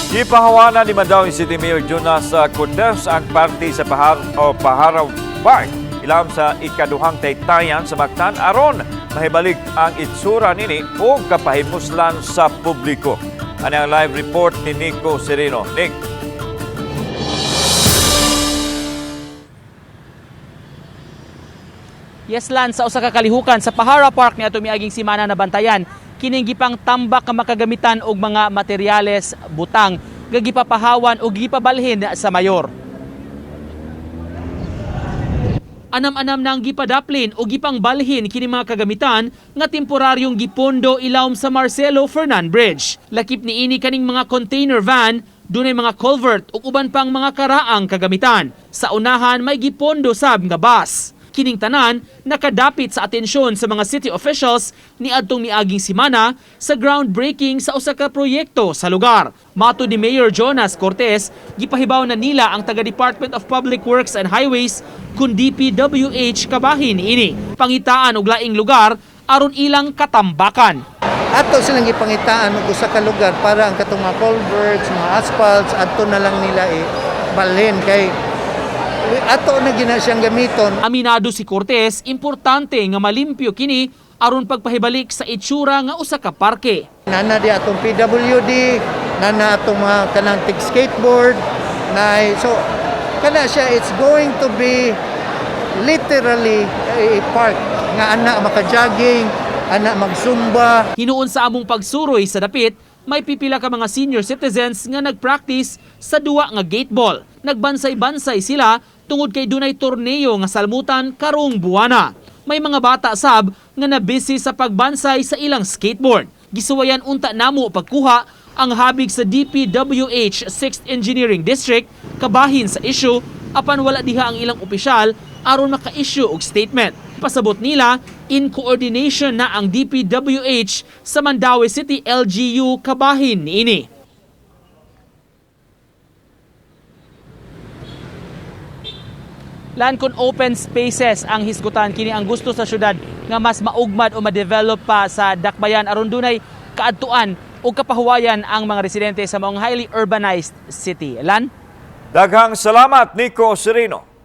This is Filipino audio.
Gipahawanan ni Mandaue City Mayor Jonas Cortez ang party sa Paharaw Park ilam sa ikaduhang taytayan sa Mactan aron mahibalik ang itsura nini o kapahimuslan sa publiko. Ano ang live report ni Nico Sereno. Nick. Yes, Lan, sa usa ka kalihukan sa Pahara Park niadto miaging simana na bantayan kining gipang tambak ka makagamitan og mga materyales butang gagipapahawan o gipabalhin sa mayor. Anam-anam nang gipadaplin o gipang balhin kini mga kagamitan nga temporaryong gipondo ilawom sa Marcelo Fernan Bridge. Lakip ni ini kaning mga container van, dunay mga culvert ug uban pang mga karaang kagamitan. Sa unahan may gipondo sab nga bus. Kining tanan nakadapit sa atensyon sa mga city officials ni adtong miaging simana sa groundbreaking sa usa ka proyekto sa lugar. Mato ni Mayor Jonas Cortez, gipahibaw na nila ang taga Department of Public Works and Highways kun DPWH kabahin ini. Pangitaan og laing lugar aron ilang katambakan. Ato silang gipangitaan og usa ka lugar para ang katong mga culverts, mga asphalts adto na lang nila balhin kay ato na gina siyang gamiton. Aminado si Cortez, importante nga malimpyo kini aron pagpahibalik sa itsura nga usa ka parke. Nana di atong PWD, nana atong mga kanang tig skateboard, so kana siya, it's going to be literally a park nga ana maka-jogging, ana magsumba. Hinuon sa among pagsuroy sa dapit, may pipila ka mga senior citizens nga nagpractice sa duwa nga gateball. Nagbansay-bansay sila tungod kay dunay torneo nga salmutan karong buwana. May mga bata sab nga nabisi sa pagbansay sa ilang skateboard. Gisuwayan unta namo pagkuha ang habig sa DPWH 6th Engineering District kabahin sa issue apan wala diha ang ilang opisyal aron maka-issue og statement. Pasabot nila, in coordination na ang DPWH sa Mandaue City LGU kabahin niini. Lan kun open spaces ang hisgutan kini ang gusto sa syudad nga mas maugmad o ma-develop pa sa dakbayan aron dunay kaadtuan o kapahuwayan ang mga residente sa mga highly urbanized city. Lan? Daghang salamat, Nico Sereno.